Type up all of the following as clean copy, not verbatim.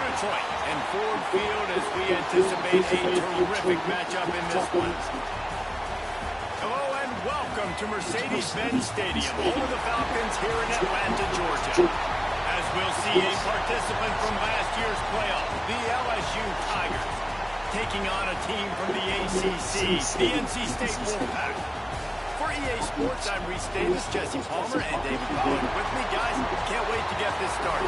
Detroit and Ford Field as we anticipate a terrific matchup in this one. Hello and welcome to Mercedes-Benz Stadium, home of the Falcons here in Atlanta, Georgia. As we'll see a participant from last year's playoff, the LSU Tigers, taking on a team from the ACC, the NC State Wolfpack. For EA Sports, I'm Reese Davis, Jesse Palmer, and David Pollard with me. Guys, can't wait to get this started.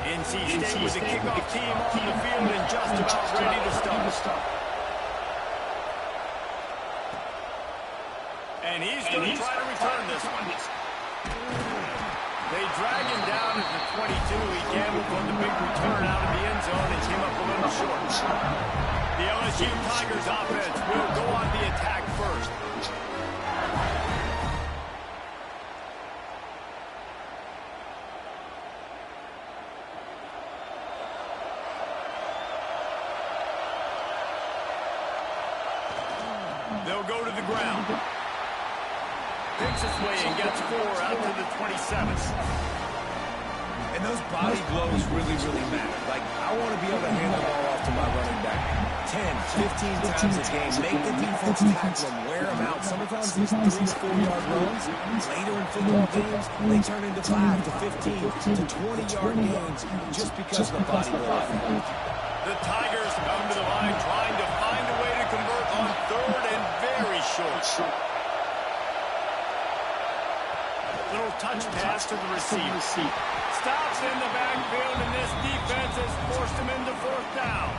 NC State with the kickoff team on the field and just about ready to start. And he's going to try to return this one. They drag him down at the 22. He gambled on the big return out of the end zone and came up a little short. The LSU Tigers offense will go on the attack first. They'll go to the ground. Picks his way and gets 4 out to the 27th. And those body blows really matter. Like, I want to be able to hand the ball off to my running back 10, 15 times a game. Make the defense tackle them, wear them out. Sometimes these 3 to 4 yard runs, later in football games, they turn into 5 to 15 to 20-yard games just because of the body blow. The Tigers come to the line trying to find a way to convert on 3rd and very short. Little touch pass to the receiver. Stops in the backfield, and this defense has forced him into 4th down.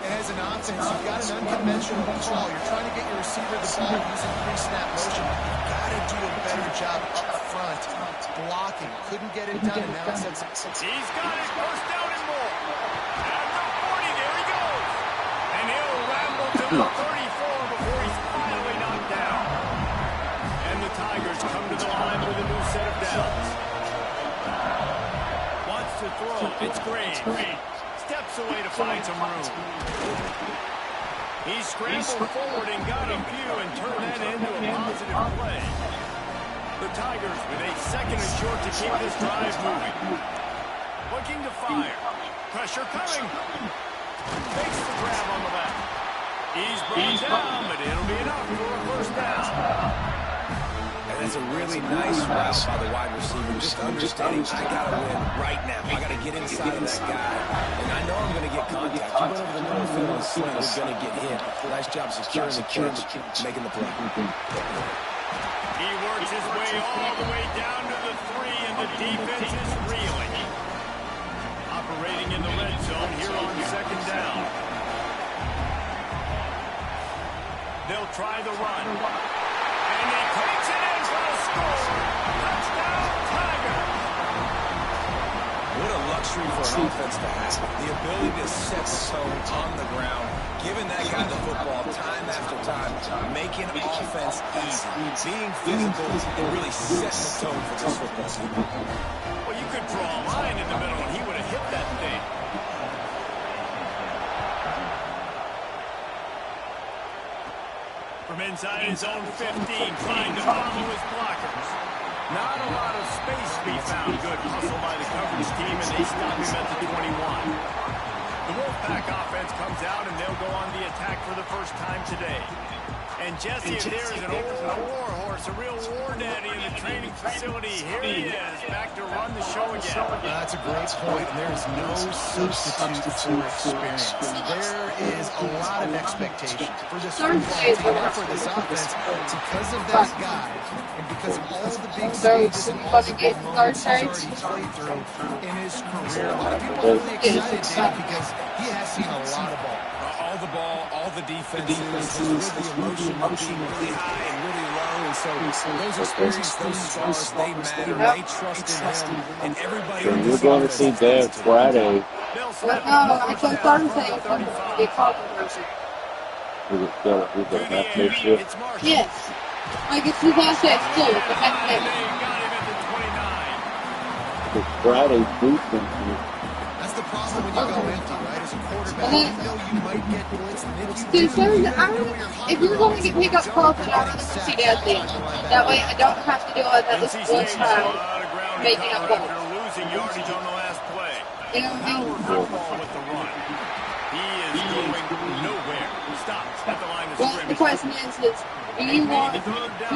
And as an offense, you've got an unconventional call. You're trying to get your receiver the ball using pre-snap motion. You've got to do a better job up front blocking. Couldn't get it done, and now it's at 6. He's got it. 1st down and more. At the 40, there he goes. And he'll ramble to the 34 before he's finally knocked down. And the Tigers come to the line with a new set of downs. Wants to throw. It's Green. Steps away to find some room. He scrambled forward and got a few and turned that into a positive play. The Tigers with a 2nd and short to keep this drive moving. Looking to fire. Pressure coming. Makes the grab on the back. He's brought down, but it'll be enough for a 1st down. And that's a really nice route by the wide receiver. Just understanding I got to win right now. I got to get inside of that guy. And I know I'm going to get contact. You went over the middle field and slant, we're going to get hit. Nice job securing the catch, making the play. He works his way all the way down to the 3, and the defense is reeling. Operating in the red zone here on 2nd down. They'll try the run. And he takes it in for a score. Touchdown, Tigers. What a luxury for an offense to have. The ability to set the tone on the ground, giving that guy the football time after time, making offense easy, being physical, and really setting the tone for this football team. Well, you could draw a line in the middle, and he would have hit that thing. From inside his own 15, trying to follow his blockers. Not a lot of space to be found. Good hustle by the coverage team, and they stop him at the 21. The Wolfpack offense comes out, and they'll go on the attack for the first time today. And Jesse, if there is an old war horse, a real war daddy in the training facility, here he is, back to run the show again. That's a great point, and there is no substitute for experience. There is a lot of expectation for this football team and for this offense because of that guy and because of all the big stages and all the big moments he's already played through in his career. A lot of people are really excited, Dave, because he has seen a lot of ball. All the ball, all the defenses, with the emotion being really high and really low. And so those experiences, those stars, they matter. They trust in him. And everybody. So you're going to see Dad Friday. I can Thursday from the controversy. Is it still? Is it half day shift? It's Marshall. Yes. Like it's his last day at school. It's a half And day. they got him at the 29. It's Friday's boosting. That's the problem when you go empty, right? As a quarterback, you know you might get blitzed, and if you Dude, do, so you I gotta know don't, where you're if you're going to get pick up calls, then I'd rather Running just sack, see Dad leave. That way I don't have to deal with that this NC one State child a lot of ground to making up cover goals. after losing yardage on the last play. You know what I Power mean? football with the run. He is going nowhere. Stops at the line of Well, the scrimmage. question is do you want to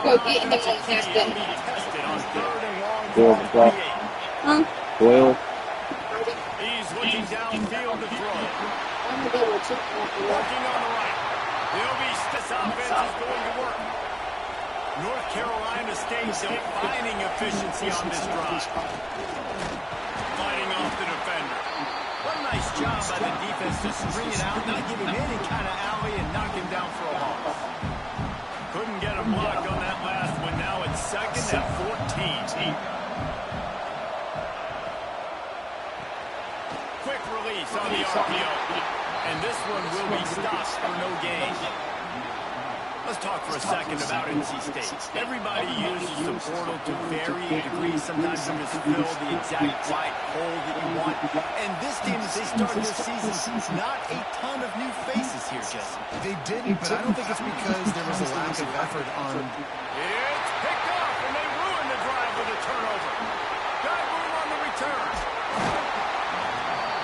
go get him on half day? Tested on 3rd and long 12 from o'clock. 38. Huh? 12. He's looking downfield to throw. I'm going to go with chicken after that. Working on the right. They'll be this offense is going to work. North Carolina State defining efficiency on this drive. Fighting off the defender. What a nice job by the defense to screen it out, not give him any kind of alley, and knock him down for a loss. Couldn't get a block on that last one. Now it's 2nd and 14. Quick release on the RPO. And this one will be stopped for no gain. Let's talk for a second about NC State. Everybody uses the portal to varying degrees. Sometimes you just fill the exact right hole that you want. And this team, as they start this season, not a ton of new faces here, Jesse. They didn't, but I don't think it's because there was a lack of effort on... It's picked off, and they ruined the drive with a turnover. Got room on the return.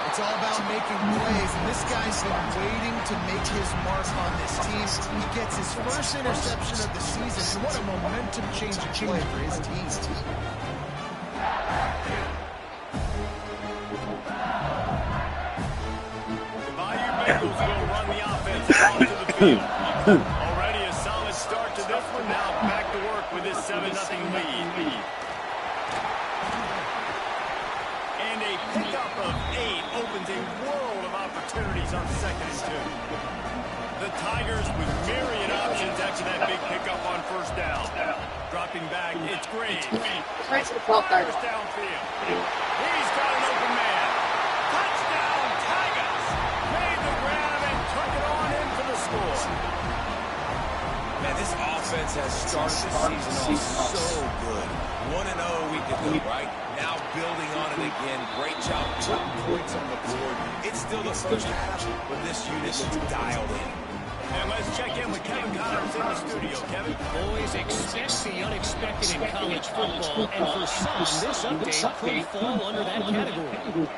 It's all about making plays, and this guy's been waiting to make his mark on this team. He gets his first interception of the season, and what a momentum-changing play for his team. The Bayou Bengals will run the offense onto the field. Already a solid start to this one. Now back to work with this 7-0 lead. And a pickup of 8 opens a world of opportunities on 2nd and 2. The Tigers with myriad options after that big pickup on 1st down. Dropping back, it's Graves. Right to the 12th yard. First downfield. He's got an open man. Touchdown, Tigers! Made the grab and took it on in for the score. Man, this offense has started the season off so good. 1-0 week ago, right? Now building on it again. Great job putting points on the board. It's still the first half, but this unit looks dialed in. And let's check in with Kevin Connors in the studio. Kevin? Boys, expect the unexpected in college football, and for some, this update could fall under that category.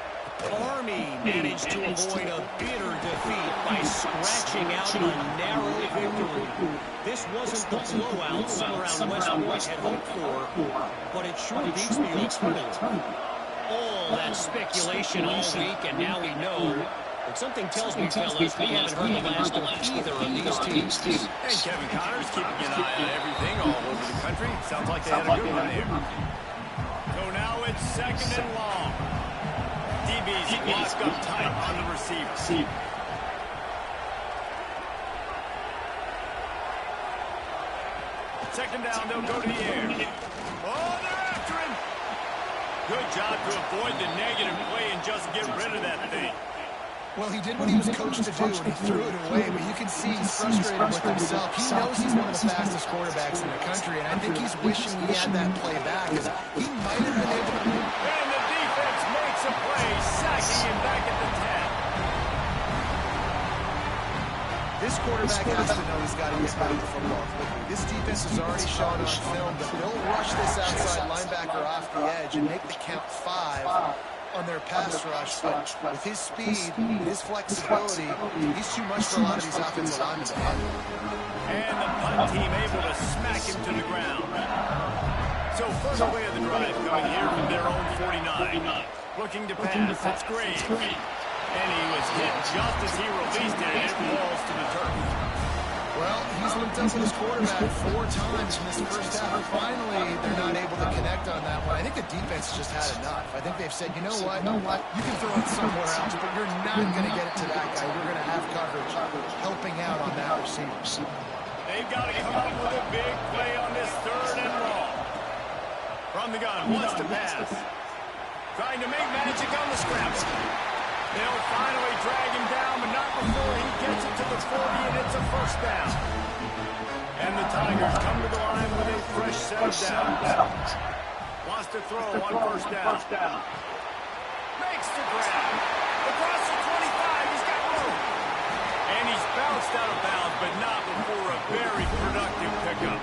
Army managed to avoid a bitter defeat by scratching out a narrow victory. This wasn't the blowout some around West Point had hoped for, but it sure beats the alternative. All that speculation all week, and now we know. But something tells me, fellas, we haven't heard the last of either of these teams. And Kevin Connors keeping an eye on everything all over the country. Sounds like they had a good one there. So now it's 2nd and long. DB's locked up tight on the receiver. Second down, they'll go to the air. Oh, they're after him. Good job to avoid the negative play and just get rid of that thing. Well, he did what he was coached to do, and he threw it away, but you can see he's frustrated with himself. He knows he's one of the fastest quarterbacks in the country, and I think he's wishing he had that play back, because he might have been able to... And the defense makes a play, sacking him back at the 10. This quarterback has to know he's got to get rid of the football quickly. This defense has already shown on film that they'll rush this outside linebacker off the edge and make the count 5 on their pass rush, but with his speed, his flexibility, he's too much for a lot of these offensive linemen to handle. And the punt team able to smack him to the ground. So first play of the drive coming here from their own 49. Looking to pass, that's Graves. And he was hit just as he released it, and it falls to the turf. Well, he's linked up with his quarterback 4 times in this first half. Finally, they're not able to connect on that one. I think the defense just had enough. I think they've said, you know what, you can throw it somewhere else, but you're not going to get it to that guy. We're going to have coverage helping out on that receiver. They've got to come up with a big play on this 3rd and long. From the gun, wants to pass. Trying to make magic on the scramble. They'll finally drag him down, but not before he gets it to the 40, and it's a first down. And the Tigers come to the line with a fresh set of downs. Wants to throw on first down. Makes the grab. Across the 25, he's got room. And he's bounced out of bounds, but not before a very productive pickup.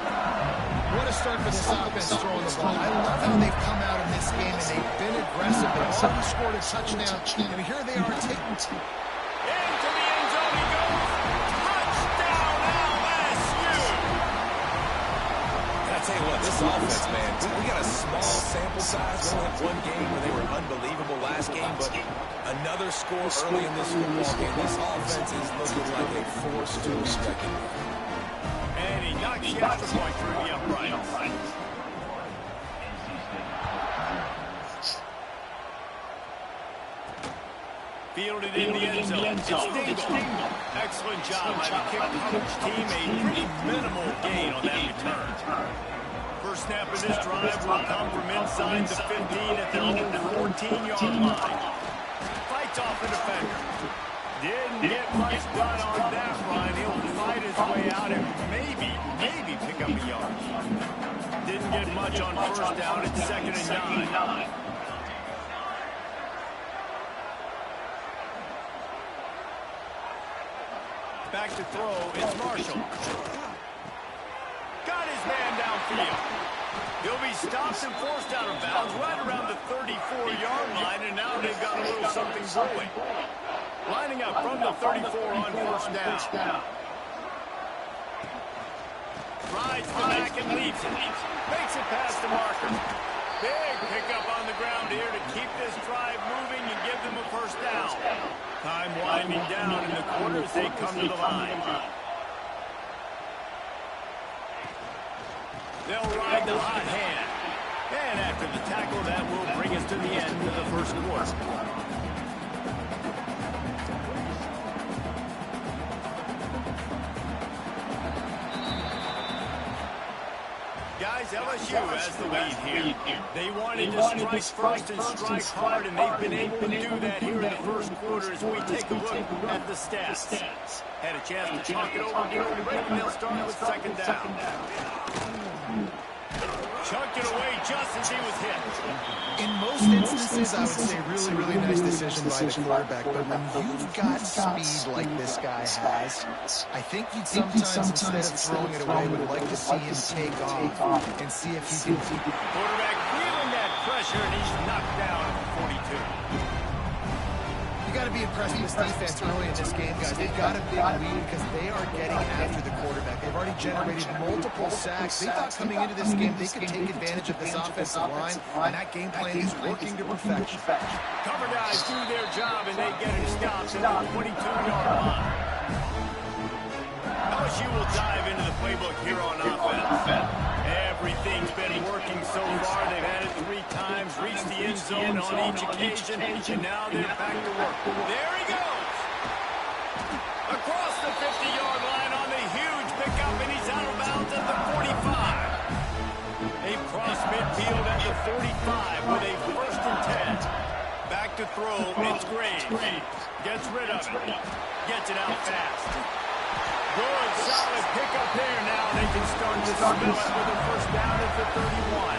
What a start for this offense throwing the ball. I love how they've come out in this game, and they've been aggressive. They've already scored a touchdown, and here they are taking into the end zone he goes. Touchdown, LSU! And I tell you what, this offense, man, we got a small sample size. We only had one game where they were unbelievable last game, but another score early in this football game. This offense is looking like a force to be reckoned with. And he knocks the extra point through the upright. Fielded in the end zone. It's Dingle. Excellent job by the kick coverage team. A pretty minimal gain on that return. First snap of this drive will come from inside the 15 at the 14-yard line. Fights off the defender. Didn't get much done on that run. He'll fight his way out and maybe pick up a yard. Didn't get much on first down. It's 2nd and 9. Back to throw, it's Marshall. Got his man downfield. He'll be stopped and forced out of bounds right around the 34-yard line, and now they've got a little something brewing. Lining up from the 34 on first down. Rides the back and leads it. Makes it past the marker. Big pickup on the ground here to keep this drive moving and give them a first down. Time winding down in the quarter as they come to the line. They'll ride the hot hand. And after the tackle, that will bring us to the end of the first quarter. Guys, LSU has the lead here. They wanted to strike first and strike hard, and they've been able to do that here in the first quarter as we take a look at the stats. Had a chance to talk it over during the break, and they'll start with 2nd down. Chucked it away just as he was hit. In most instances, I would say really nice decision by the quarterback. But when you've got speed like this guy has, I think you'd sometimes, instead of throwing it away, would like to see him take off and see if he can. Quarterback feeling that pressure, and he's knocked down at 42. You got to be impressed with this defense early in this game, guys. They've got a big lead because they are getting after the quarterback. They've already generated multiple sacks. They thought coming into this game they could take advantage of this offensive line, and that game plan is working to perfection. Cover guys do their job, and they get him stopped at the 22-yard line. LSU will dive into the playbook here on offense. Everything's been working so far. They've had it 3 times, reached the end zone on each occasion, and now they're back to work. There he goes! Across the 50-yard line on the huge pickup, and he's out of bounds at the 45. A cross midfield at the 45 with a 1st and 10. Back to throw, it's Graves. Gets rid of it. Gets it out fast. Good, solid pickup there. Now they can start to smell it with a first down at the 31.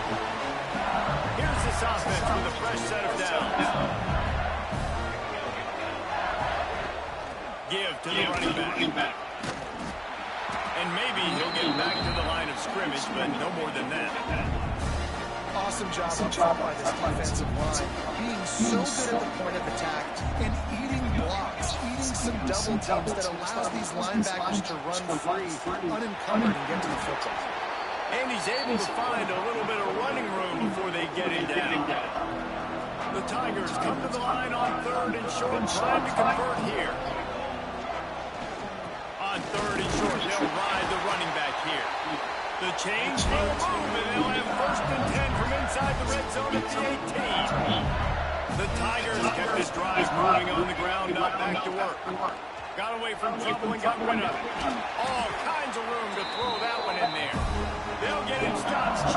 Here's this offense with a fresh set of downs. Give to the running back. And maybe he'll get back to the line of scrimmage, but no more than that. Awesome job up front by this defensive line. Being so good at the point of attack and eating blocks, eating some double teams that allows these linebackers to run free, unencumbered, and get to the football. And he's able to find a little bit of running room before they get him down. The Tigers come to the line on 3rd and short, trying to convert here. On 3rd and short, they'll ride the running back here. The change will move, and they'll have 1st and 10 from inside the red zone at the 18. The Tigers kept this drive moving on the ground, not back to work. Got away from trouble and got rid of it. All kinds of room to throw that one in there. They'll get him stopped just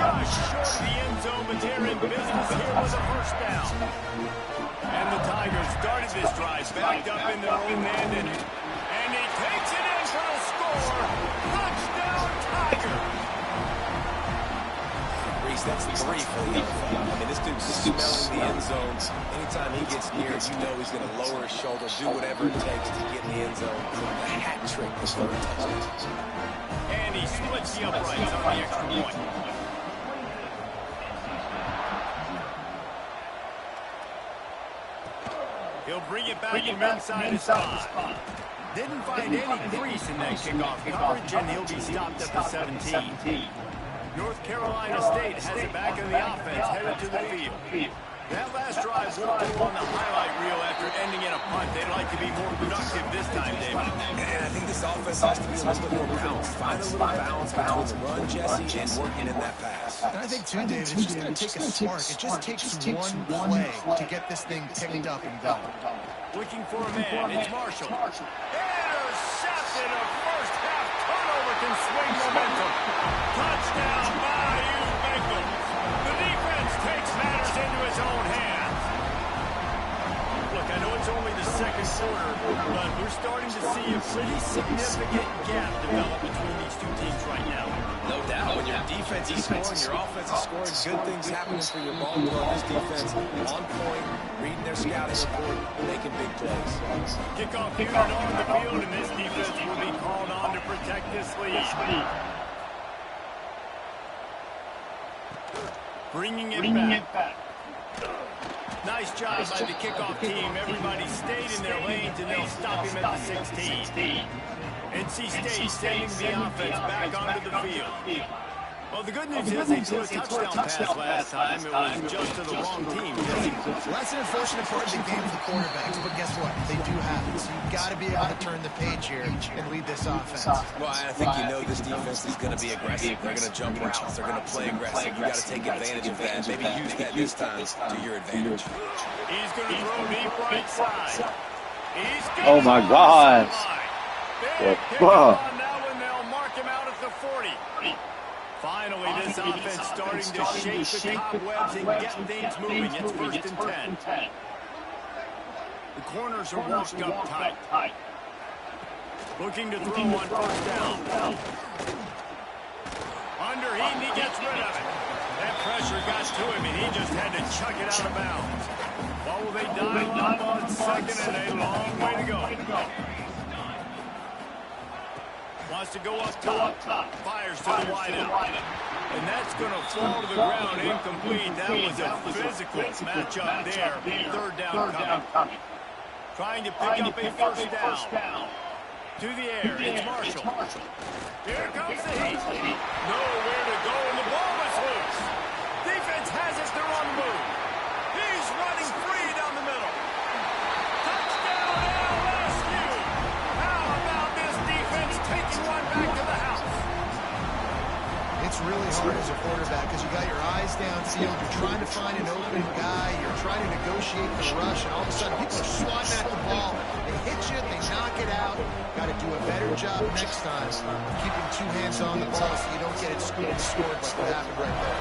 short of the end zone, but they're in business here with a first down. And the Tigers started this drive backed up in their own end, and he takes it in for the score. Touchdown, Tiger. Reese, that's 3 for the NFL. I mean, this dude's smelling the end zone. Anytime he gets near, you know he's going to lower his shoulder, do whatever it takes to get in the end zone. The hat trick, the third touchdown. And he splits the uprights on the extra point. He'll bring it back from inside his spot. Didn't find any crease in that kickoff coverage, and he'll be stopped at the 17. North Carolina State has it back in the offense, headed to the field. That last drive won't go on the highlight reel after ending in a punt. They'd like to be more productive this time, David. And I think this offense has to be a little bit more balanced. Find a little balance between the run, Jesse, and working in that pass. And I think, too, David, it's just going to take a spark. It just takes one play to get this thing picked up and going. Looking for a man. It's Marshall. Intercepted. A first half turnover can swing momentum. Touchdown, Bayou Bengals. The defense takes matters into its own hands. Look, I know it's only the second quarter, but we're starting to see a pretty significant gap develop between these two teams right now. No doubt. When your defense is scoring, your offense is scoring, good things happening for your ball club. This defense on point, reading their scouting report, making big plays. Kickoff unit on the field, and this defense will be called on to protect this lead. Bringing it back. Nice job by the kickoff team. Everybody stayed in their lanes, and they'll stop him at the 16. NC State sending the offense back onto the field. Well, the good news is they threw a touchdown pass last time. It was just to the wrong team. Less an unfortunate part of the game for the quarterbacks, but guess what? They do have it. So you've got to be able to turn the page here and lead this offense. Well, I think you know this defense is going to be aggressive. They're going to jump routes. They're going to play aggressive. You got to take advantage of that. Maybe use that this time to your advantage. He's going to throw deep right side. Oh my God! Big pick on that one. They'll mark him out at the 40. Finally, this offense starting to shake the cobwebs and get things moving. It's 1st and 10. The corners are walked up tight. Looking to throw on 1st down. Underheat, and he gets rid of it. That pressure got to him, and he just had to chuck it out of bounds. Oh, they dial up on 2nd, and a long way to go. Wants to go up top. Fires to the wideout. And that's going to fall to the ground incomplete. That was a physical matchup there. 3rd down coming. Trying to pick up a 1st down. To the air. It's Marshall. Here comes the heat. Nowhere to go, and the ball is loose. Defense has it. They're on the move. He's running free down the middle. Touchdown, LSU. How about this defense taking one back to the house? It's really hard as a quarterback because you got your eyes downfield. You're trying to find an open guy. You're trying to negotiate the rush, and all of a sudden people are swatting at the ball. They hit you. They knock it out. Got to do a better job next time keeping 2 hands on the ball so you don't get it scooped and scored like what happened right there.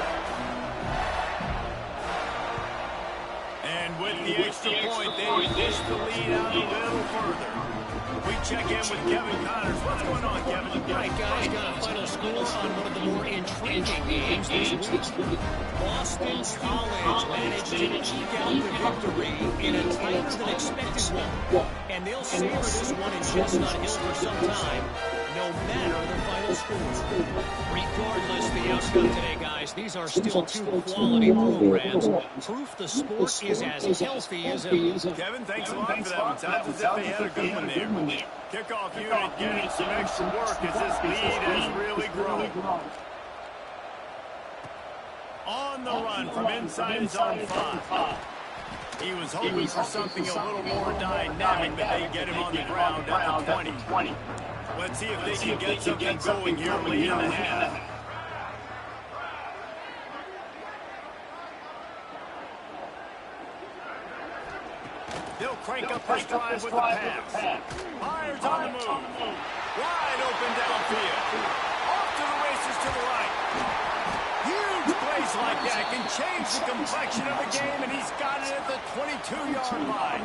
And with the extra point, they push the lead out a little further. We check in with Kevin Connors. What's going on, Kevin? All right, guys, got a final score on one of the more intriguing games this week. Boston College managed to eke out the victory in a tighter than expected one. And they'll savor this one in Chestnut Hill for some time, no matter the final score. Regardless the outcome today, guys, these are still 2 quality programs. Proof the sport is as healthy as ever. Kevin, thanks a lot for that one. Sounds as if they had a good one there. Kickoff unit getting some extra work as this lead has really grown. On the run from inside his own 5. He was hoping for something a little more dynamic, but they get him on the ground at the 20. Let's see if they can get something going here late in the half. They'll crank up this drive with the pass. Myers on the move. Wide open downfield. Off to the races to the right. Huge plays like that can change the complexion of the game, and he's got it at the 22-yard line.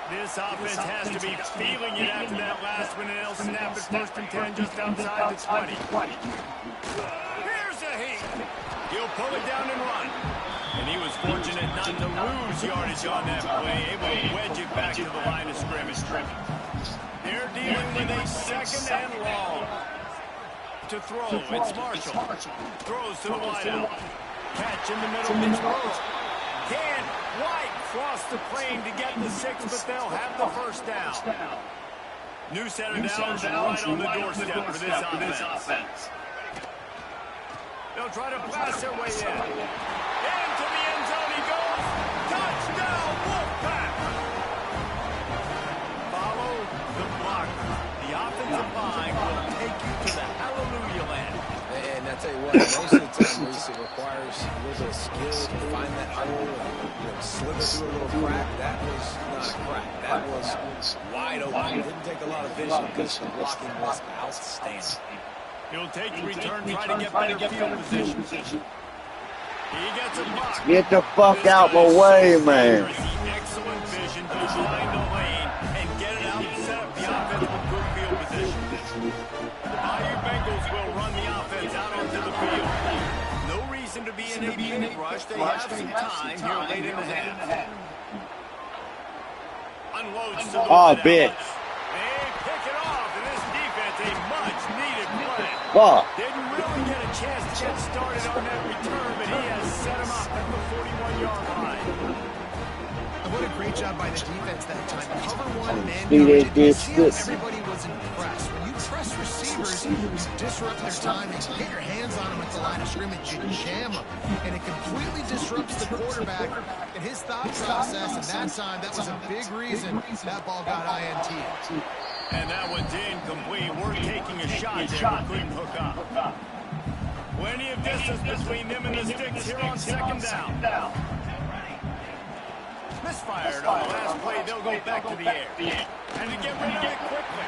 This offense has to be feeling it after that last one, and they'll snap it 1st and 10 just outside the 20. Here's a heat. He'll pull it down and run. And he was fortunate not to lose yardage on that play, able to wedge it back to the line of scrimmage. They're dealing with a 2nd and long. To throw, it's Marshall. Throws to the wideout. Catch in the middle, it's Burrow. Can White cross the plane to get the 6, but they'll have the 1st down. New set of downs and right on the doorstep for this offense. They'll try to pass their way in. Into the end zone he goes. Touchdown, Wolfpack! Follow the block. The offensive line will take you to the hallelujah land. And I tell you what, most of the time, Reese, it requires a little bit of skill to find that hole and slip it through a little crack. That was not a crack. That was wide open. It didn't take a lot of vision because the blocking was outstanding. He'll take the return, try to get better field position. He gets a block. Get the fuck out my way, man. Excellent vision to find the lane and get it out and set up the offense with good field position. The Bayou Bengals will run the offense out onto the field. No reason to be in a big rush. They have some time here late in the half. Unloads to the bitch. They pick it off, and this defense, a much-needed play. Fuck. Didn't really get a chance to get started on that return, but he has set him up at the 41-yard line. What a great job by the defense that time. Cover one man Speedy coverage. Everybody was impressed. When you press receivers, you disrupt their timing. You get your hands on them at the line of scrimmage, you jam them. And it completely disrupts the quarterback and his thought process. And that time, that was a big reason that ball got INT. And that one's incomplete. We're taking a shot there, but couldn't hook up. Plenty of distance between them and the sticks here on 2nd down. Misfired on the last play. They'll go back to the air. And to get rid of it quickly.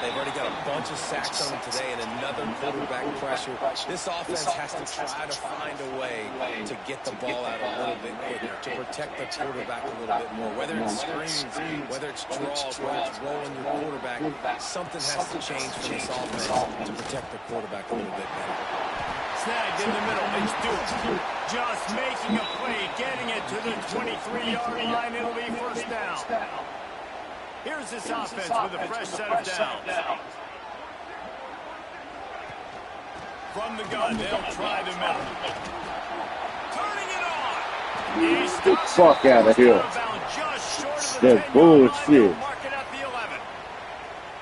They've already got a bunch of sacks on them today and another quarterback pressure. This offense has to try to find a way to get the ball out a little bit quicker, to protect the quarterback a little bit more. Whether it's screens, whether it's draws, whether it's rolling your quarterback, something has to change for this offense to protect the quarterback a little bit better. Snagged in the middle. It's Duke. Just making a play, getting it to the 23-yard line. It'll be 1st down. Here's this offense with a fresh set of downs. From the gun, they'll try the middle. Turning it on. He Get the fuck out of here. Just short of That the bullshit. mark it at the 11.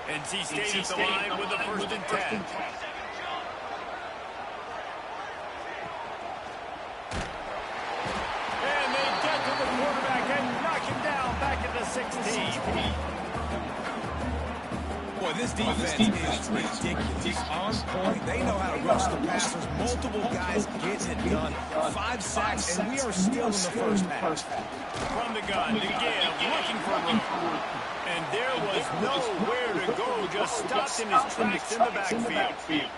NC State at the line with the 1st and 10. And they get to the quarterback and knock him down back at the 16. Boy, this defense is ridiculous. On point. They know how to rush the passers. Multiple guys getting it done. 5 sacks, and we are still in the 1st half. From the gun, again, looking for room. And there was nowhere to go. Just stopped in his tracks in the backfield.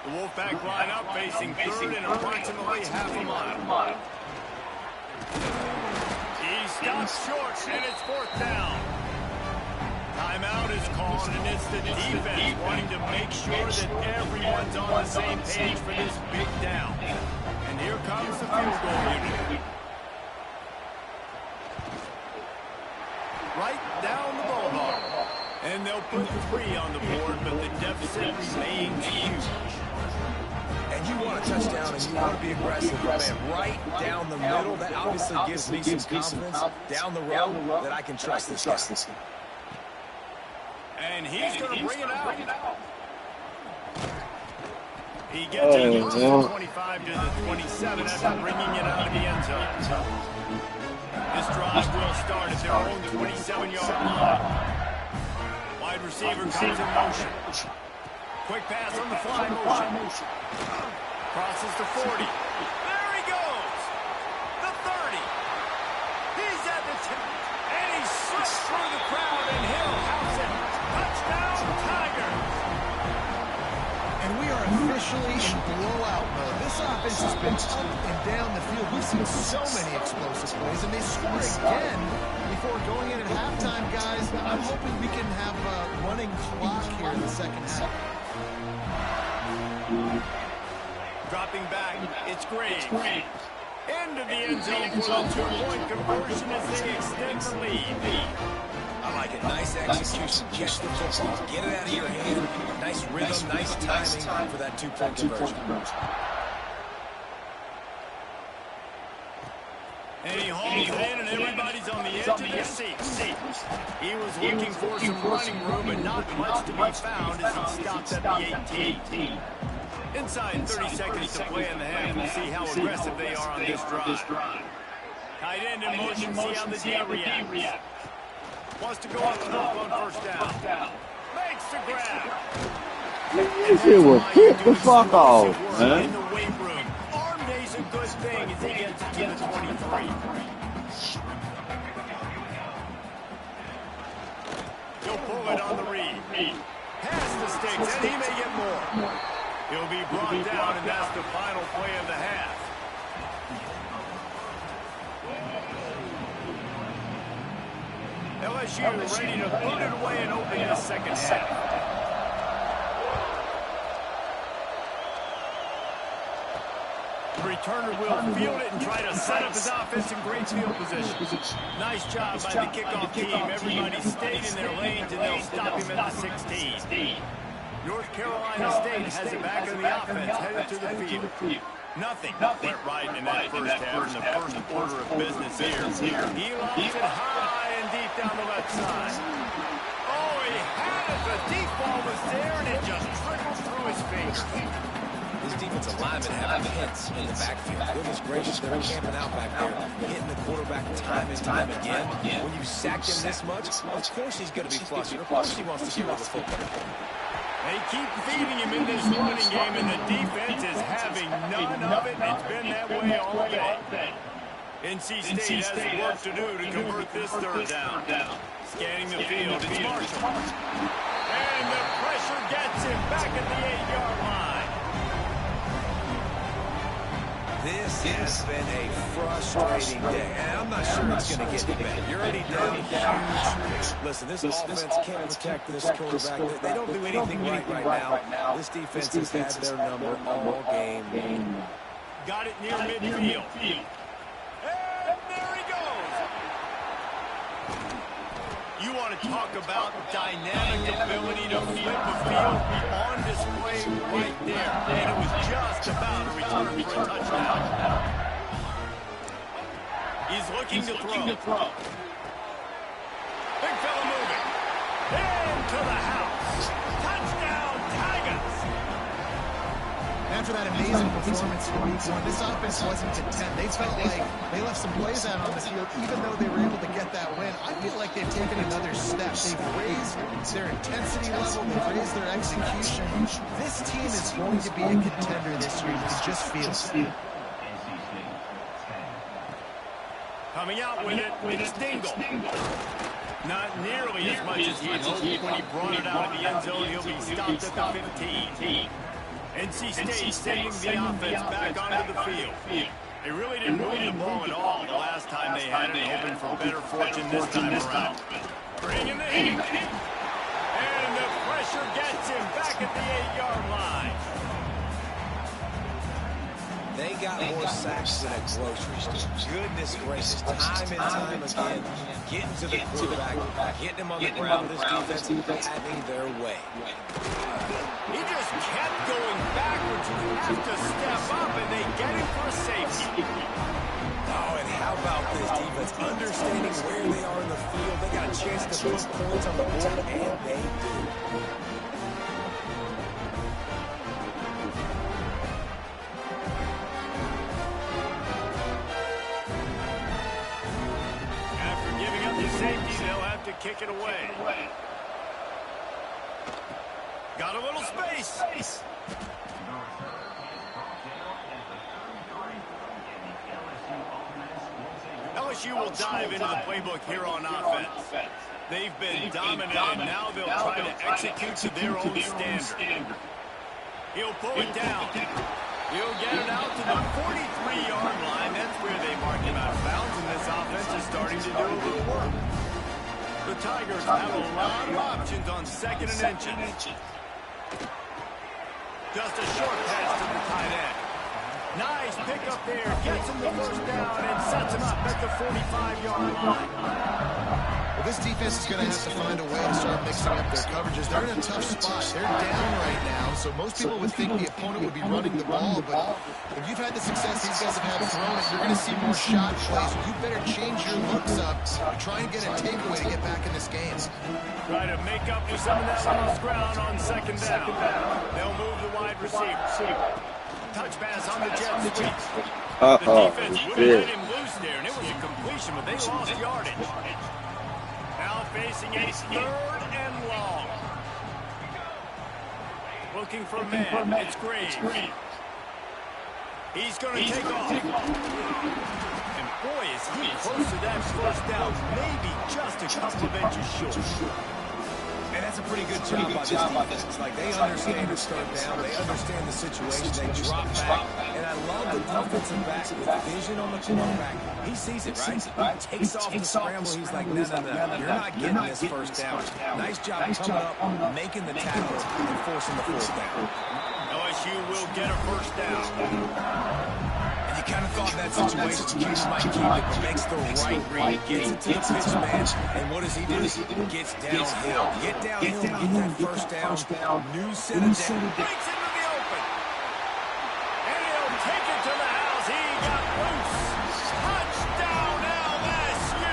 The Wolfpack line up facing 3rd and approximately half a mile. He stops short, and it's 4th down. Timeout is called, and it's the defense wanting to make sure that everyone's on the same page for this big down. And here comes the field goal unit. Right down the boulevard. And they'll put 3 on the board, but the deficit remains huge. And you want a touchdown and you want to be aggressive, man, right down the middle. That obviously gives me some confidence down the road that I can trust this guy. And he's going to bring it out. He gets it across the 25 to the 27 after bringing it out of the end zone. This drive will start at their own 27-yard line. Wide receiver comes in motion. Quick pass on the fly motion. Crosses the 40. There he goes. The 30. He's at the 10. And he slips through the crowd, and he'll house it. Touchdown, Tigers. And we are officially in blowout mode. This offense has been up and down the field. We've seen so many explosive plays, and they score again before before, going in at halftime, guys, I'm hoping we can have a running clock here in the second half. Dropping back, it's Graves. Into the end zone for a two-point conversion as they extend the lead. I like it. Nice execution. Catch the football. Get it out of your hand. Nice rhythm, nice timing for that two-point conversion. And he hauls it in, and everybody's on the edge of their seats. He was looking for some running room, but not much to be found as he stops at the 18. Inside 30 seconds to play in the half. We'll see how aggressive they are on this drive. Tight end in motion, see how the D reacts. Wants to go up top on first down. Makes the grab. This shit will kick the fuck off, man. In the weight room. Arm day's a good thing as he gets to the 23. He'll pull it on the read. Pass the sticks, and he may get more. He'll be brought down, and that's the final play of the half. LSU ready to put it away and open the second half. The returner will field it and try to set up his offense in great field position. Nice job by the kickoff team. Everybody stayed in their lanes, and they'll stop him at the 16. North Carolina State has it back in the offense, headed to the field. Nothing went right in that first half in the first quarter of business here. He lofts it high and deep down the left side. Oh, he had it. The deep ball was there, and it just trickled through his fingers. These defensive linemen have hits in the backfield. Goodness gracious, they're camping out back there, hitting the quarterback time and time again. When you sack him this much, of course he's going to be flustered. Of course he wants to get rid of the football. They keep feeding him in this running game, and the defense is having none of it. It's been that way all day. NC State has work to do to convert this third down. Scanning the field, it's Marshall. And the pressure gets him back at the 8-yard line. This has been a frustrating day, and I'm not sure it's going to get any better. You're already down huge. Listen, this offense can't protect this quarterback. They don't do anything right now. This defense has had their number all game. Got it near midfield. And there he goes. You want to talk about dynamic ability to flip a field on display right there. And it was just about a return for a touchdown. He's looking to throw. Big fella moving. Into the house. Touchdown, Tigers. After that amazing performance in week one, this offense wasn't content. They felt like they left some plays out on the field, even though they were able to get that win. I feel like they've taken another step. They've raised their intensity level. They've raised their execution. This team is going to be a contender this year. You can just feel it. Coming out with it, it's Dingle. Not nearly as much as he hoped when he brought it out of the end zone. He'll be stopped at the 15. NC State sending the offense back onto the field. They really didn't move the ball at all the last time they had it, hoping for better fortune this time around. Bringing the heat. And the pressure gets him back at the 8-yard line. They got more sacks than a grocery store. Goodness gracious, time and time again, getting to the quarterback, getting him on the ground. This defense having their way. He just kept going backwards. You have to step up, and they get him for a safety. Oh, and how about this defense? Understanding where they are in the field. They got a chance to put points on the board, and they do. Safety, they'll have to kick it away. Got a little space. LSU will dive into the playbook here on offense. They've been dominant, and now they'll try to execute to their own standard. He'll pull it down. He'll get it out to the 43-yard line. That's where they mark him out of bounds, and this offense is starting to do a little work. The Tigers have a lot of options on 2nd and inches. Just a short pass to the tight end. Nice pickup there. Gets him the first down and sets him up at the 45-yard line. Well, this defense is going to have to find a way to start mixing up their coverages. They're in a tough spot. They're down right now, so most people would think the opponent would be running the ball, but if you've had the success these guys have had throwing, you're going to see more shot plays. You better change your looks up and try and get a takeaway to get back in this game. Try to make up for some of that lost ground on 2nd down. They'll move the wide receiver. Touch pass on the jet sweep. The defense wouldn't let him loose there, and it was a completion, but they lost yardage. Now facing a 3rd and long. Looking for a man. It's Graves. He's going to take off. And boy, is he close to that first down. Maybe just a couple of inches short. And that's a pretty good job by this defense. It's like they understand the third down. They understand the situation. They drop back. And I love the defensive back with vision on the quarterback. He sees it, right? He takes off the scramble. He's like, no. You're not getting this first down. Nice job coming up, making the tackle, and forcing the fourth down. LSU will get a first down. You kind of thought in that situation, Chiefs might keep it, but makes the right read, gets it to the pitch man, and what does he do? Gets downhill. Get downhill, get that first down. New set of down. Breaks into the open. And he'll take it to the house. He got loose. Touchdown, LSU.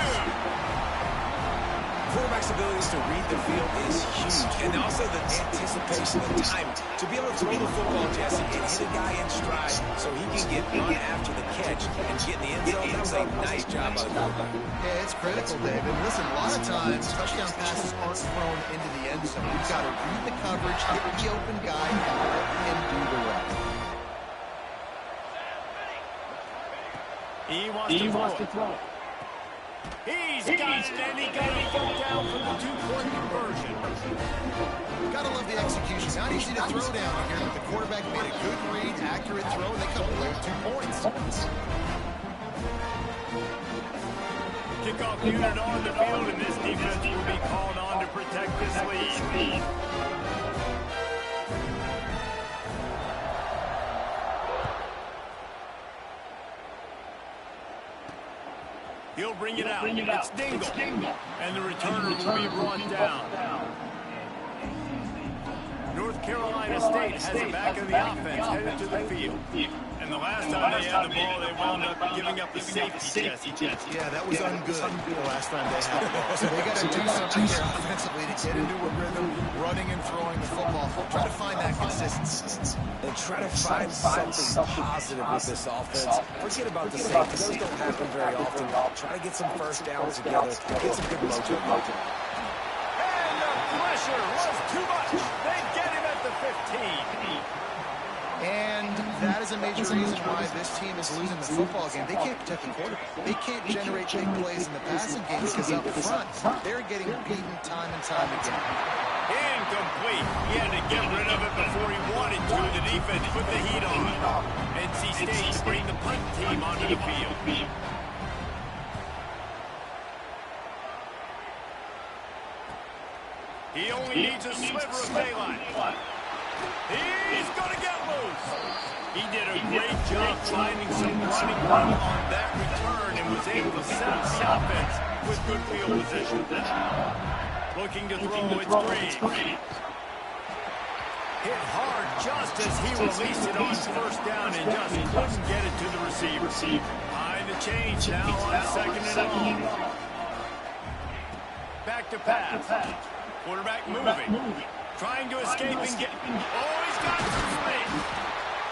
Quarterback's abilities to read the field is huge, and also the anticipation of time. To be able to throw the football, Jesse, and hit a guy in stride so he can get on after the catch and get in the end zone. That was a nice job by the quarterback. Yeah, it's critical, Dave. And listen, a lot of times, touchdown passes aren't thrown into the end zone. You've got to read the coverage, hit the open guy, and let him do the rest. He wants to throw it. He's got it, and he got it down for the 2-point conversion. Gotta love the execution. Not easy to throw down here, but the quarterback made a good read, accurate throw, and they come away with 2 points. Kickoff unit on the field, and this defense will be called on to protect this lead. He'll bring it out. It's Dingle. And the returner will be brought down. North Carolina State has it back in the offense, headed to the field. And the last time they had the ball, they wound up giving up a safety, Jesse. Yeah, that was ungood the last time they had the ball. So they got to do something here offensively to get into a rhythm, running and throwing the football. Try to find that consistency. And try to find something positive with this offense. Forget about the safety. Those don't happen very often. Try to get some first downs together. Get some good mojo. And the pressure was too much. They get him at the 15. And that is a major reason why this team is losing the football game. They can't protect the quarterback. They can't generate big plays in the passing game because up front, they're getting beaten time and time again. Incomplete. He had to get rid of it before he wanted to. The defense put the heat on. NC State to bring the punt team onto the field. He only needs a sliver of daylight. He's going to get loose. He did a great job finding some running room on that return and was able to set up the offense with good field position. Looking to throw, it's Graves. Hit hard just as he released it on first down and just couldn't get it to the receiver. Behind the change now on 2nd and long. Back to pass. Quarterback moving. Trying to escape and get... Oh, he's got some space.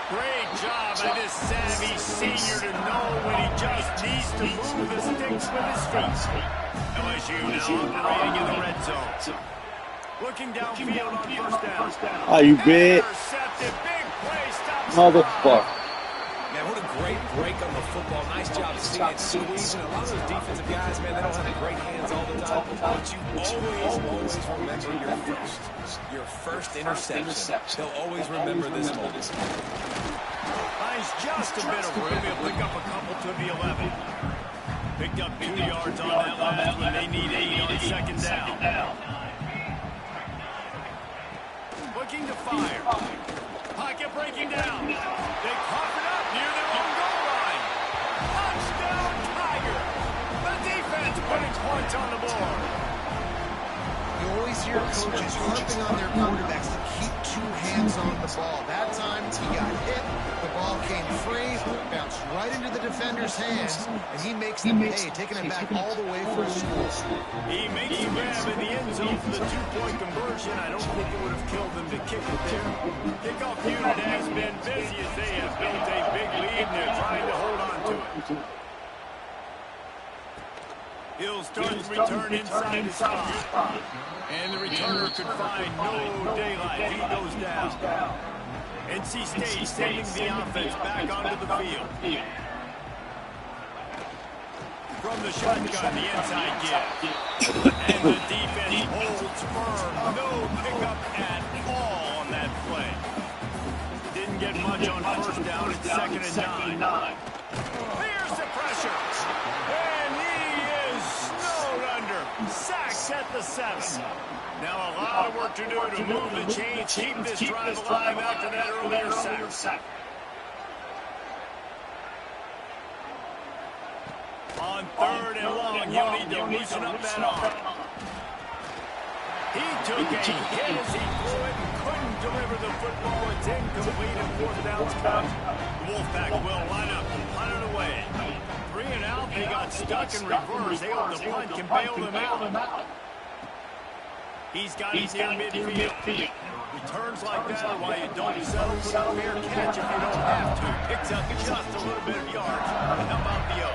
Great job by this savvy senior to know when he just needs to move the sticks with his feet. LSU now operating in the red zone. Looking downfield on first down. Are you big? Intercepted. Big play. Stops. Motherfucker. Man, what a great break on the football. Nice job seeing it squeeze. And a lot of those defensive guys, man, they don't have great hands all the time. But you always remember your first interception. They'll always remember this moment. Finds just a bit of room. He'll pick up a couple to the 11. Picked up 2 yards on that last one. They need 8 on second down. Looking to fire. Pocket breaking down. They cough it up near their own goal line. Touchdown, Tiger. The defense putting points on the board. You always hear coaches harping on their quarterbacks to keep two hands on the ball. That time, he got hit. The ball came free, bounced right into the defender's hands, and he makes them pay, taking it back all the way for a score. He makes the grab in the end zone for the two-point conversion. I don't think it would have killed them to kick it there. Kickoff unit has been busy as they have built a big lead, and they're trying to hold on to it. He'll start to return inside his spot. And the returner could find no daylight. He goes down. NC State sending the offense back onto the field. From the shotgun, the inside get. And the defense holds firm. No pickup at all on that play. Didn't get much on first down. It's second and 9. Here's the pressure. And he is snowed under. Sacked at the 7. Now a lot of work to do to move the chains, keep this drive alive after that earlier sack. On third and long, he'll need to loosen up that arm. He took a hit as he threw it and couldn't deliver the football. It's incomplete and fourth down's cut. The Wolfpack will line up and punt it away. 3 and out, they got stuck in reverse. They hope the punt can bail them out. He's got it near midfield. Returns like that are why you don't settle for a fair catch if you don't have to. Picks up just a little bit of yards. How about the O?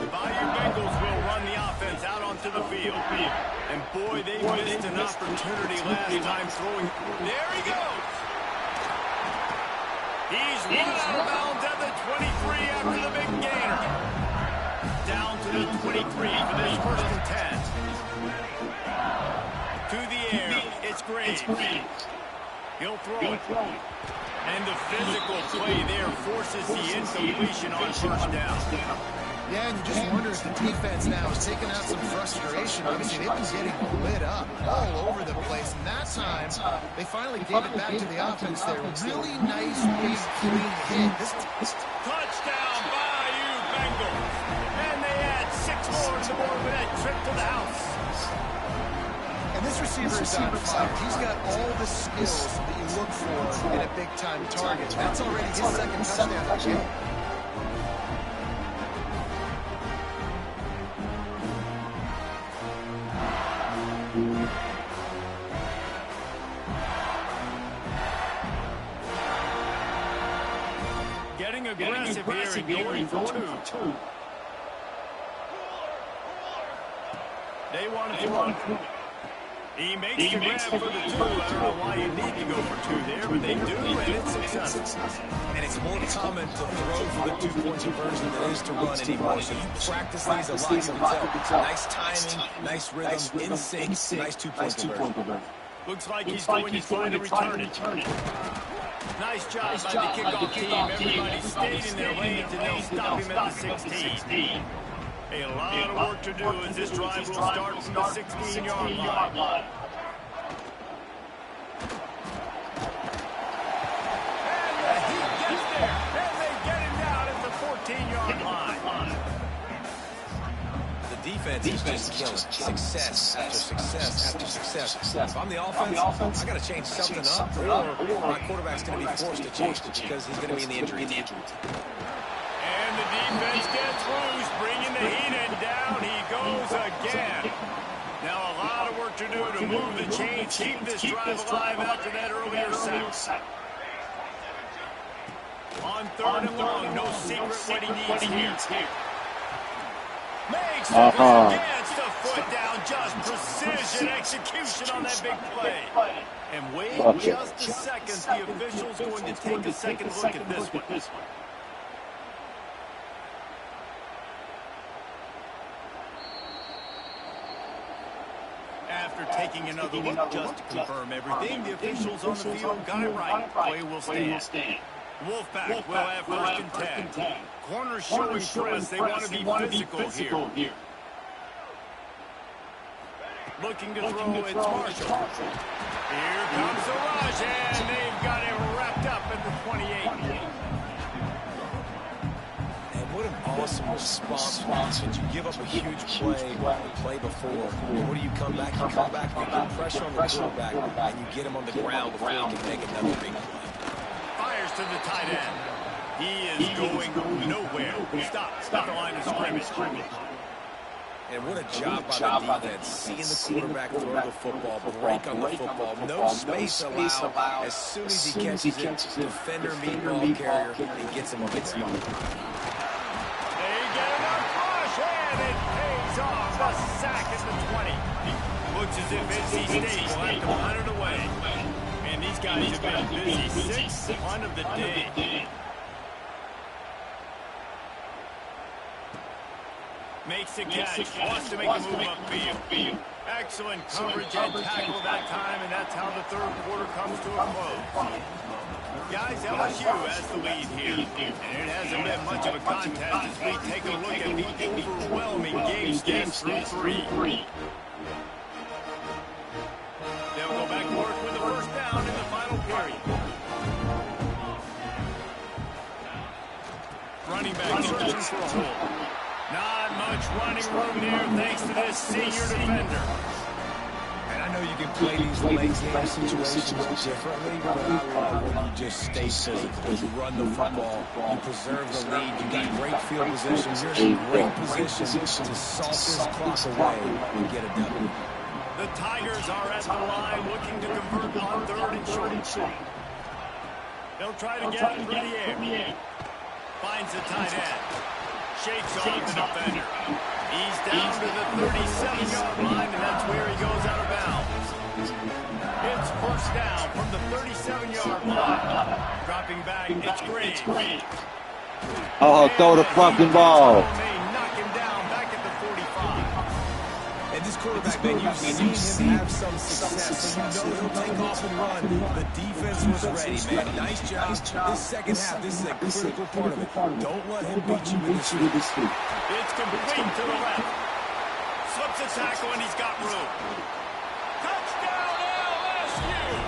The Bayou Bengals will run the offense out onto the field. And boy, they missed an opportunity last time throwing. There he goes. He's run out of bounds at the 23 after the big gainer. Down to the 23 for this first and 10. To the air, it's Graves. He'll throw it. And the physical play there forces the incompletion on first down. Yeah, and you just wonder if the defense now is taking out some frustration. Obviously, they've been getting lit up all over the place. And that time, they finally gave it back to the offense there. Really nice, big, clean hit. Touchdown, Bayou Bengals. And they add 6 more to the board with that trip to the house. And this receiver is on fire. He's got all the skills that you look for in a big-time target. That's already his second touchdown of the game. Getting aggressive here and going for 2. They want to run. He makes the grab for the 2. I don't know why you need to go for 2 there, but they do, and it's successful. And it's more common to throw for the 2-point conversion than it is to run anymore. So you practice these a lot, you can tell. Nice timing, nice rhythm, in sync, nice 2-point conversion. Looks like he's going to try to return it. Nice job by the kickoff team. Everybody stayed in their lanes, and they'll stop him at the 16. A lot of work to do as this drive will start from the 16-yard line. And he gets there, and they get him down at the 14-yard line. The defense is just killing success after success after success. If I'm the offense, I got to change something up, or my quarterback's going to be forced to change it because he's going to be in the injury. And the defense gets loose, bringing the heat, and down he goes again. Now a lot of work to do to move the chains, keep this drive alive after that earlier sack. On third and long, no secret what he needs here. Makes the grab, gets the foot down, just precision execution on that big play. And wait just a second, the official's going to take a second look at this one. After taking another look just to confirm everything, the officials on the field got it right. Play will stand. Wolfpack will have first and 10. Corners showing press. They want to be physical here. Looking to throw, it's Marshall. Here comes the rush, and they've got him wrapped up at the 28. And what an awesome response. Did you give up a huge play before? And what do you come back? You come back and you put pressure on the quarterback, and you get him on the ground before he can make another big play. Fires to the tight end. He is going nowhere. Stop the line of scrimmage. And what a job by the defense, seeing the quarterback throw the football, break on the football, no space allowed. As soon as he catches it, defender meet ball carrier and gets him on the ground. They get enough push, and it pays off. The sack at the 20. Looks as if NC State will have to punt it away. And these guys have been busy. 6th punt of the day. Makes the catch, wants to make a move upfield. Excellent coverage and tackle that time, and that's how the third quarter comes to a close. Guys, LSU has the lead here, and it hasn't been much of a contest as we take a look at the overwhelming game stats through 3. They'll go back to work with the first down in the final period. Running back searching for a hole. Not much running room there thanks to this senior defender. And I know you can play these late-game situations differently, but I love when you just stay physical. You run the football, you preserve the lead, you got great field position. You're in great position to salt this clock away and get it done. The Tigers are at the line looking to convert on 3rd and short. They'll try to get it through the air. Finds the tight end. Shakes off the defender. He's down to the 37-yard line, and that's where he goes out of bounds. It's first down from the 37-yard line. Dropping back, it's Green. Oh, throw the fucking ball. They knock him down back at the 45. And this quarterback, man, you've seen him have some success, so you know he'll take off and run. The defense was ready, man. Nice job. This second half, this is a critical part of it. Don't let him beat you with his feet. It's complete to the left. Slips a tackle, and he's got room. Touchdown, LSU!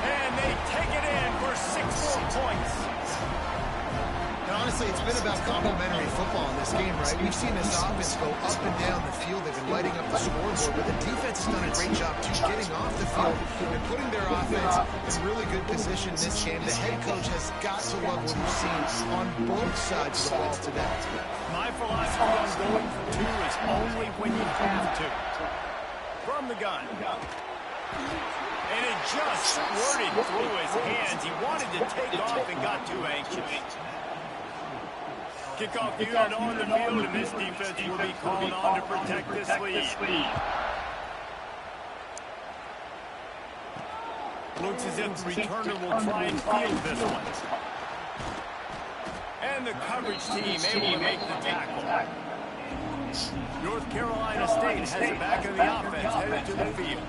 And they take it in for 6 more points. And honestly, it's been about complementary football in this game, right? We've seen this offense go up and down the field. They've been lighting up the scoreboard, but the defense has done a great job, too, getting off the field and putting their offense in really good position in this game. The head coach has got to love what he's seen on both sides of the ball today. My philosophy on going for 2 is only when you have to. From the gun. And it just squirted through his hands. He wanted to take off and got too anxious. Kickoff unit on the field, and this defense will be called on to protect this lead. Looks as if the returner will try and field this one. And the coverage team able to make the tackle. North Carolina State has the back of the offense headed to the field.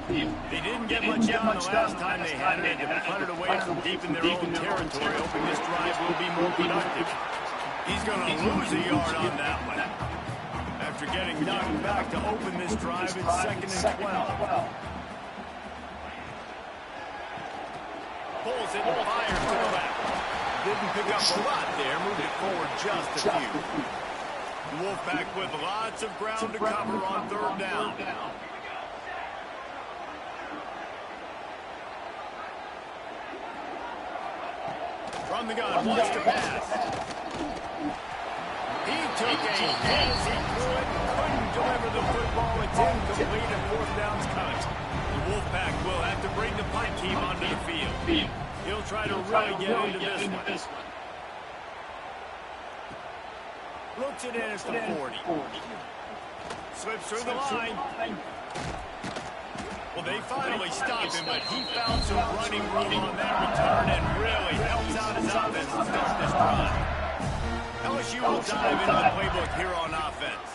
They didn't get much done the last time they had it. They punted away from deep in their own territory, hoping this drive will be more productive. He's going to lose a yard on that one. After getting knocked back to open this drive, it's 2nd and 12. Pulls it, fires to the left. Didn't pick up a lot there, moved it forward just a few. Wolfpack with lots of ground to cover on 3rd down. From the gun, wants to pass. He took a hit as he threw it, couldn't deliver the football. It's incomplete, and 4th down's coming. The Wolfpack will have to bring the punt team onto the field. He'll try to really get into this one. Looks it in at the 40. Slips through the line. Well, they finally stopped him, but he found some running room on that return and really helps out his offense to start this drive. LSU will dive into the playbook here on offense.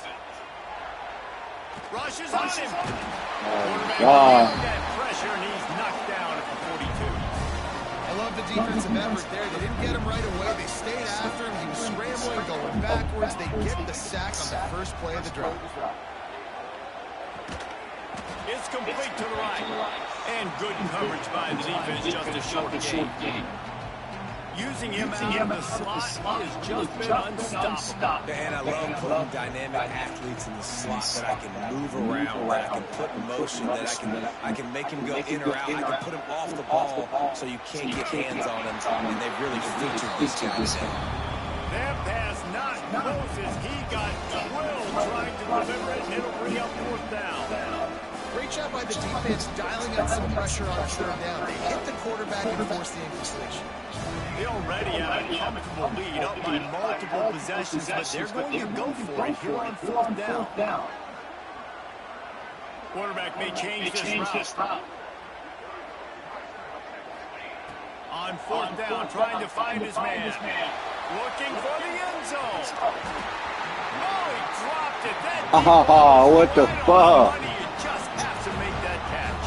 Rushes on him. Quarterback that pressure, and he's knocked down at the 42. I love the defensive effort there. They didn't get him right away. They stayed after him. He was scrambling, going backwards. They get the sack on the first play of the drive. It's complete to the right. And good coverage by the defense, just a short gain. Using him out of the slot, he has just been unstoppable. And I love putting dynamic athletes in the slot that I can move around, that I can put in motion, that I can make him go in or out. I can put him off the ball so you can't get hands on him. And they've really featured these guys. That pass not close as he got drilled trying to deliver it, and it'll bring up fourth down. Great job by the defense dialing up some pressure on third down. They hit the quarterback and forced the incompletion. They already have a comfortable lead up by multiple possessions, but they're going to go for it here on fourth down. Quarterback may change this route. On fourth down, trying to find his man. Looking for the end zone. Oh, he dropped it. That what the fuck? You just have to make that catch.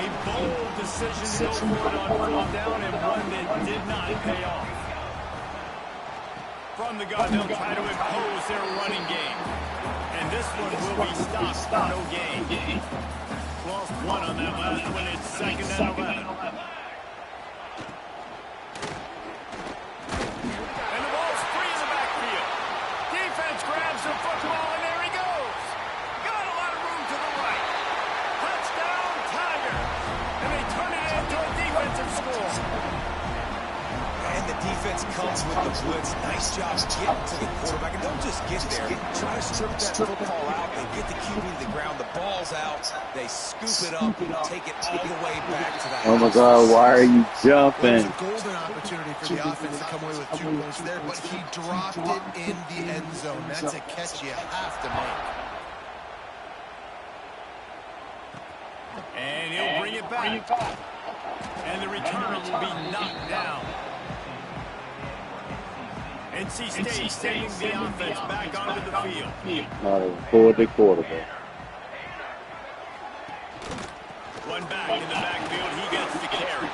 A bold decision to go for it on fourth down, and one that did not pay off. From the gun, they'll try to impose their running game. And this one will be stopped for no gain. Lost one on that last one. It's 2nd and 11. Grabs the football, and there he goes. Got a lot of room to the right. Touchdown, Tiger. And they turn it into a defensive score. And the defense comes with the blitz. Nice job getting to the quarterback. And don't just get there. Try to strip that football out. They get the QB to the ground. The ball's out. They scoop it up and take it all the way back to the house. Oh my God, why are you jumping? It was a golden opportunity for the offense to come away with 2 points there, but he dropped it in the end zone. That's a catch you have to make. And he'll bring it back. And the returner will be knocked down. NC State sending the offense back onto the field. Not a forward quarterback. One back in the backfield. He gets the carry.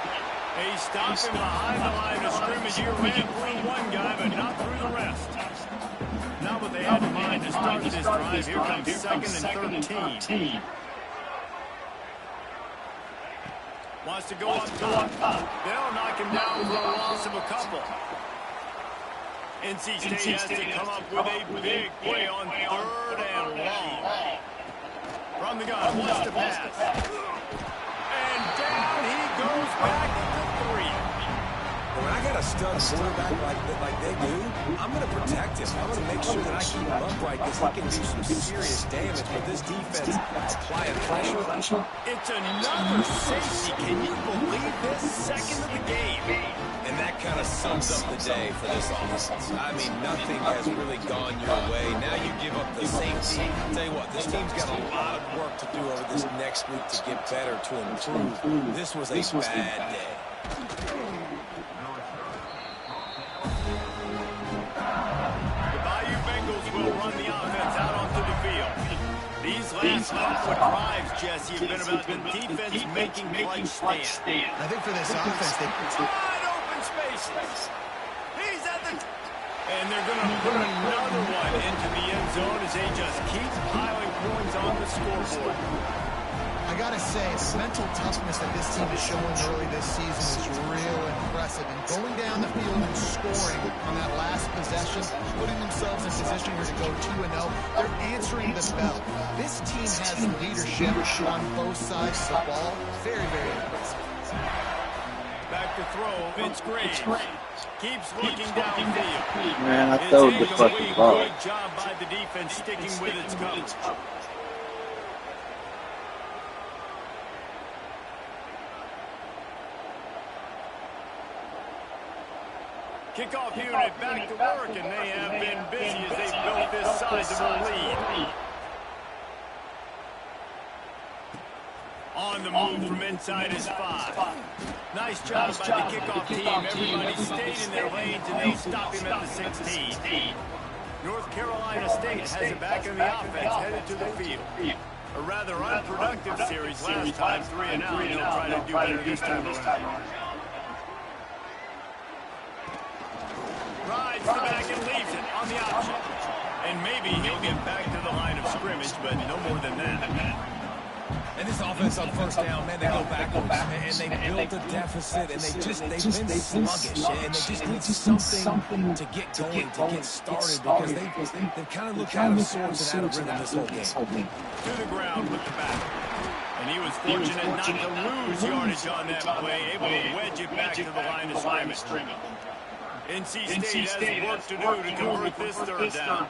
They stop him behind the line of scrimmage. He ran through one guy, but not through the rest. Not what they had in mind to start this drive. Here comes 2nd and 13. Wants to go up top. They'll knock him down for a loss of a couple. NC State has to come up with a big play on 3rd and long. From the gun, wants to pass. And down he goes back to 3. When I got a stud quarterback like they do, I'm going to protect him. I'm going to make sure that I keep him upright because he can do some serious damage. But this defense applying pressure. It's another safety. Can you believe this? 2nd of the game. And that kind of sums up the day for this offense. I mean, nothing has really gone your way. Now you give up the safety. I'll tell you what, this team's got a lot of work to do over this next week to get better, to improve. This was a bad day. Will run the offense out onto the field. These last couple of drives, Jesse, have been about the defense making clutch stand. I think for this offense, they wide open spaces. He's at the... And they're going to put another one into the end zone as they just keep piling points on the scoreboard. I gotta say, the mental toughness that this team is showing early this season is real impressive. And going down the field and scoring on that last possession, putting themselves in position here to go 2-0, they're answering the bell. This team has leadership on both sides of the ball. Very, very impressive. Back to throw, Vince Graves. Keeps looking downfield. Man, I told the fucking ball. Good job by the defense sticking with its coverage. Kickoff unit back to work, and they have been busy as they built this sizable lead. On the move from inside is 5. Nice job by the kickoff team. Everybody stayed in their lanes, and they'll stop him at the 16. North Carolina State has it back in the offense, headed to the field. A rather unproductive series last time, 3 and out. They'll try to do better this time around. Rides the back and leaves it on the option. And maybe he'll get back to the line of scrimmage, but no more than that. offense on first down, man, they go backwards, and they built a deficit, and they've been sluggish, and they just need something to get going, to get started, because they've kind of looked out of sorts and out of rhythm this whole game. To the ground with the back. And he was fortunate not to lose yardage on that play, able to wedge it back to the line of scrimmage. NC State has work to do to convert this third down.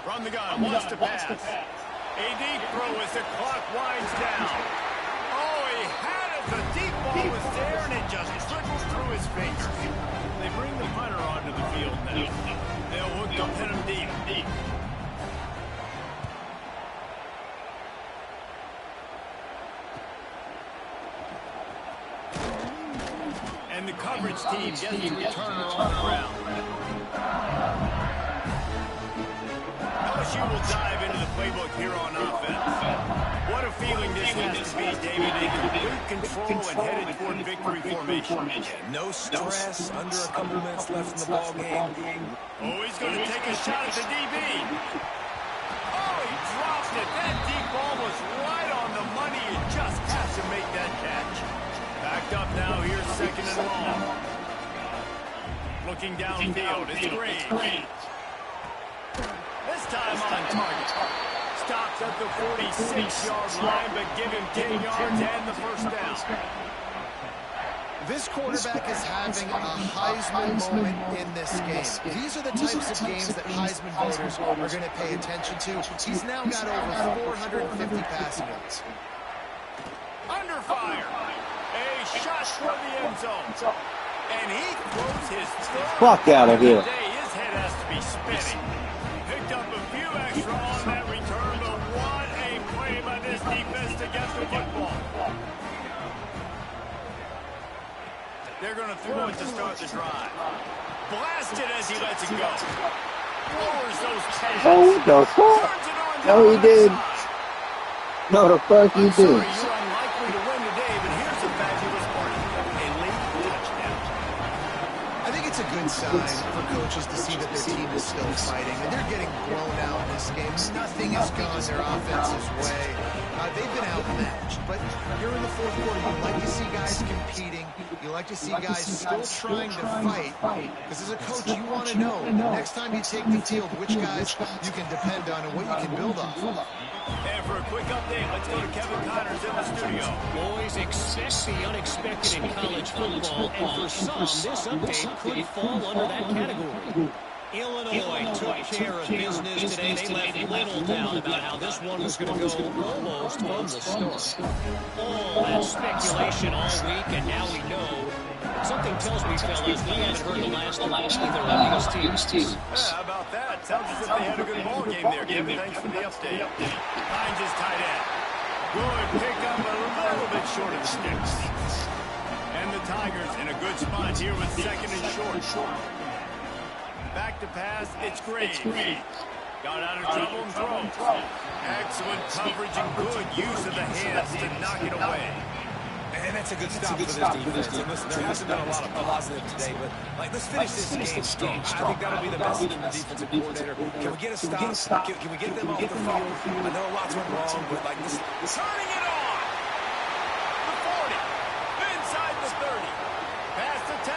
From the gun, wants to pass. A deep throw as the clock winds down. Oh, he had it. The deep ball was there, and it just trickled through his fingers. They bring the punter onto the field now. They'll look to pin him deep. And the coverage team gets the returner on the ground. LSU will dive into the playbook here on offense. What a feeling this has to be, David. In complete control and headed toward victory formation. Yeah, no stress, under a couple minutes left in the ball game. Oh, he's going to take a shot at the DB. Oh, he dropped it. That deep ball was right on the money. He just has to make that catch. Backed up now, here's second and long. Looking downfield, it's Green. This time on target. Stopped at the 46-yard line, but give him 10 yards and the first down. This quarterback is having a Heisman moment in this game. These are the types of games that Heisman voters are going to pay attention to. He's now got over 450 passing yards. Under fire. A shot for the end zone. And he throws his third. Fuck out of here. Today, his head has to be spinning. Picked up a few extra on that return, but what a play by this defense to get the football. They're going to throw it to start the drive. Blasted as he lets it go. Lowers those pads. Oh, what the fuck? No, he did. No, the fuck he did. You're unlikely to win today, but here's a fabulous part. A late touchdown. I think it's a good sign for coaches to see that their team is still fighting, and they're getting blown out in this game. Nothing has gone their offense's way. They've been outmatched, but here in the fourth quarter, you like to see guys competing. You like to see guys still trying to fight, because as a coach, you want to know next time you take the field which guys you can depend on and what you can build off of. And for a quick update, let's go to Kevin Connors in the studio. Boys, expect the unexpected in college football, and for some, this update could fall under that category. Illinois took care of business today. They left little doubt about how this one was going to go almost from the start. All that speculation all week, and now we know. Something tells me, fellas, we haven't heard the last of either of these teams. How about that? Sounds as if they had a good ball game there, Kevin. Thanks for the update. Hines is tight end. Good pick up, a little bit short of the sticks. And the Tigers in a good spot here with second and short. Back to pass, it's Green. Got out of trouble and throws. Excellent coverage and good use of the hands to knock it away. And that's a good stop for this defense. And listen, there hasn't been a lot of positive today, but let's finish this game strong. I think that'll be the message from the defensive coordinator. Can we get a stop? Can we get them off the field? I know lots went wrong, but this. Turning it on. The 40. Inside the 30. Past the 10.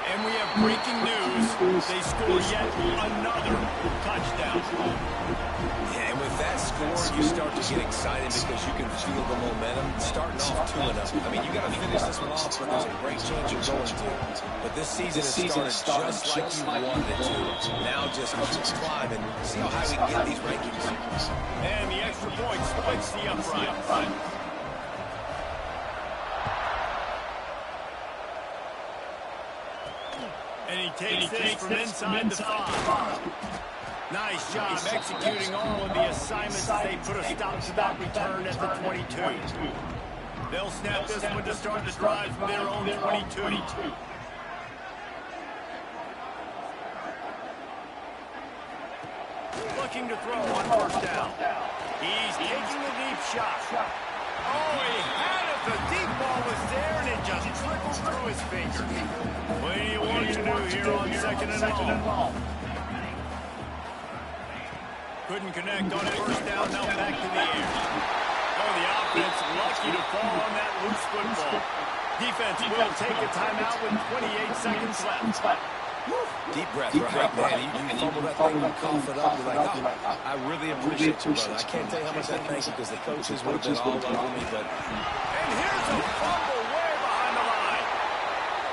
And we have breaking news. They score yet another touchdown. Yeah, and with that score, you start to get excited because you can feel the momentum starting off 2-0. I mean, you got to finish this one off, but there's a great chance you're going to. But this season has started just like you wanted it to. Now just keep climbing. See how high we can get these rankings. And the extra point splits the upright. And he takes this from inside the 5. Nice job executing all of the assignments. They put a stop to that return at the 22. They'll snap this one to start the drive from their own 22. Looking to throw on first down. He's taking the deep shot. Oh, he had it. The deep ball was there, and it just trickled through his fingers. What do you want to do here on second and long? Couldn't connect on first down. Now back to the air. Oh, the fall on that loose football. Defense will take a timeout with 28 seconds left. Deep breath, right? Man, you fumble that thing, you cough it up, you're like, oh, I really appreciate you, brother. I can't tell you how much I thank you because the coaches would have been all over me, but... And here's a fumble way behind the line.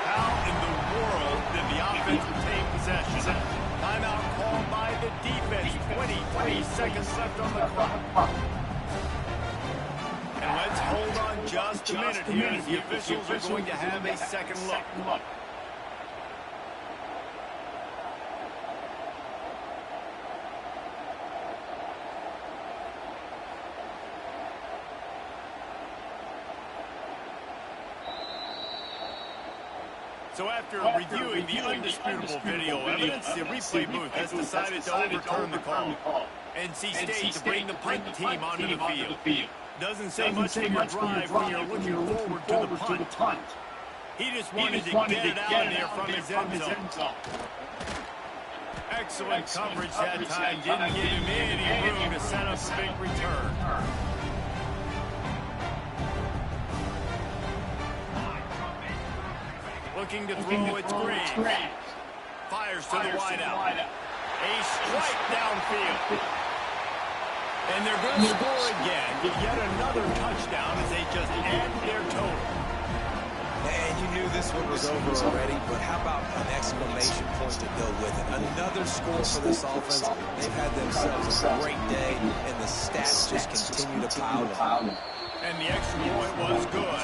How in the world did the offense retain possession? Timeout called by the defense. 20 seconds left on the clock. And let's hold on just a minute here as the officials are going to have a second look. So after reviewing the undisputable video evidence, the replay booth has decided to overturn the call. NC State to bring the punt team onto the field. Doesn't say much for your drive when you're looking forward to the punt. He just wanted to get it out there from his end zone. Excellent coverage that time. Didn't give him any room to set up a big return. Looking to throw, it's Green. Fires to the wideout. A strike downfield. And they're going to score again. Yet another touchdown as they just add their total. Man, you knew this one was over already, but how about an exclamation point to go with it? Another score for this offense. They've had themselves a great day, and the stats just continue to pile up. And the extra point was good.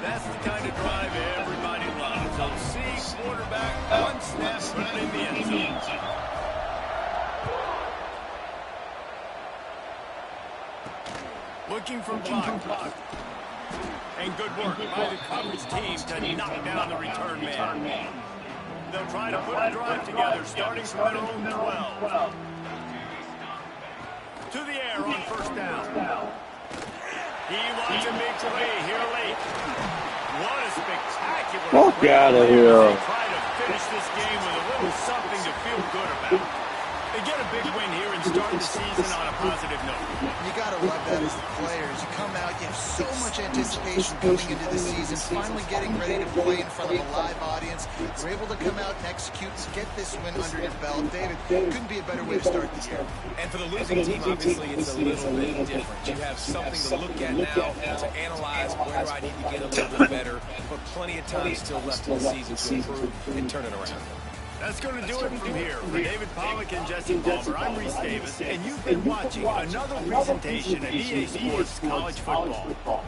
That's the kind of drive everybody loves. I'll see quarterback one snap running the end zone. Looking for block. And good work by the coverage team to knock down the return man. They'll try to put a drive together starting from their own 12. To the air on first down. He wants a big play here late. What a spectacular Walk out of here. They try to finish this game with a little something to feel good about. They get a big win here and start the season on a positive note. You got to love that as the players. You come out, you have so much anticipation coming into the season, finally getting ready to play in front of a live audience. You're able to come out and execute and get this win under your belt. David, couldn't be a better way to start the year. And for the losing team, obviously, it's a little bit different. You have something to look at now to analyze where I need to get a little bit better, but plenty of time still left in the season to improve and turn it around. That's going to do it from here. For David Pollack and Jesse Palmer, I'm Reese Davis, and you've been watching another presentation of EA Sports College Football.